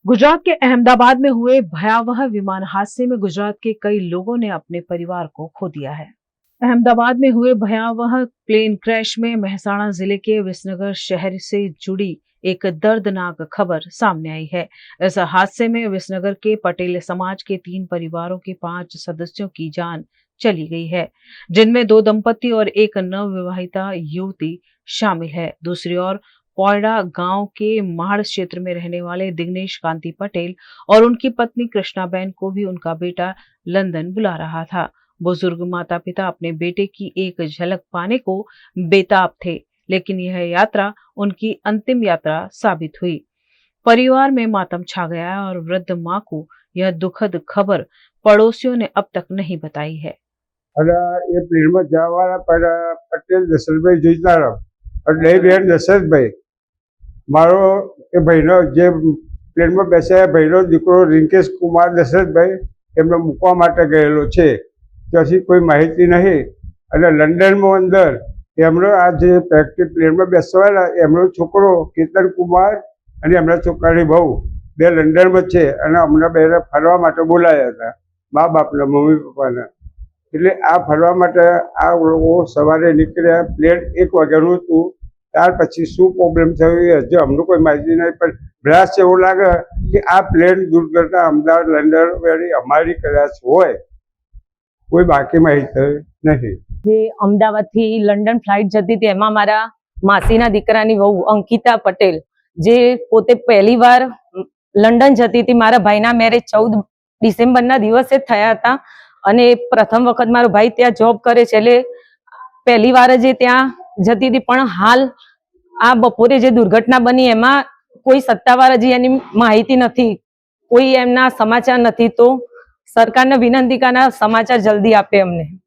गुजरात के अहमदाबाद में हुए भयावह विमान हादसे में गुजरात के कई लोगों ने अपने परिवार को खो दिया है। अहमदाबाद में हुए भयावह प्लेन क्रैश में मेहसाणा जिले के विसनगर शहर से जुड़ी एक दर्दनाक खबर सामने आई है। इस हादसे में विसनगर के पटेल समाज के 3 परिवारों के 5 सदस्यों की जान चली गई है, जिनमें 2 दंपति और एक नवविवाहिता युवती शामिल है। दूसरी ओर पौड़ा गांव के महाड़ क्षेत्र में रहने वाले दिग्नेश कांति पटेल और उनकी पत्नी कृष्णाबेन को भी उनका बेटा लंदन बुला रहा था। बुजुर्ग माता पिता अपने बेटे की एक झलक पाने को बेताब थे, लेकिन यह यात्रा उनकी अंतिम यात्रा साबित हुई। परिवार में मातम छा गया है और वृद्ध मां को यह दुखद खबर पड़ोसियों ने अब तक नहीं बताई है। ये प्लेन में जवावाळा पटेल दशरथभाई જોઈતારામ અને બેન દશરથભાઈ મારો એ ભાઈનો જે પ્લેનમાં બેસ્યા ભાઈનો દીકરો રિંકેશ કુમાર દશરથભાઈ એમને મૂકવા માટે ગયેલો છે, ત્યાંથી કોઈ માહિતી નહીં અને લંડનમાં અંદર એમનો આ જે પ્લેનમાં બેસવાના એમનો છોકરો કેતન કુમાર અને એમના છોકરાની બહુ બે લંડનમાં છે અને અમને બેને ફરવા માટે બોલાયા હતા, મા બાપના મમ્મી પપ્પાના। એટલે આ ફરવા માટે આ લોકો સવારે નીકળ્યા, પ્લેન 1 વાગ્યાનું હતું। ત્યાર પછી શું પ્રોબ્લેમ થયો એ હજુ અમને કોઈ માહિતી નહીં, પણ બ્લાસ્ટ એવું લાગે કે આ પ્લેન દુર્ઘટના અમદાવાદ લંડન વાળી અમારી કદાચ હોય, કોઈ બાકી માહિતી નથી। જે અમદાવાદથી લંડન ફ્લાઇટ જતી હતી એમાં મારા માસીના દીકરાની વહુ અંકિતા પટેલ જે પોતે પહેલી વાર લંડન જતી હતી। મારા ભાઈના મેરેજ 14 ડિસેમ્બરના દિવસે થયા હતા અને પ્રથમ વખત મારો ભાઈ ત્યાં જોબ કરે છે, એટલે પહેલી વાર જ ત્યાં જતી હતી। પણ હાલ આ બપોરે જે દુર્ઘટના બની એમાં કોઈ સત્તાવાર હજી એની માહિતી નથી, કોઈ એમના સમાચાર નથી। તો સરકારને વિનંતી કે આના સમાચાર જલ્દી આપે અમને।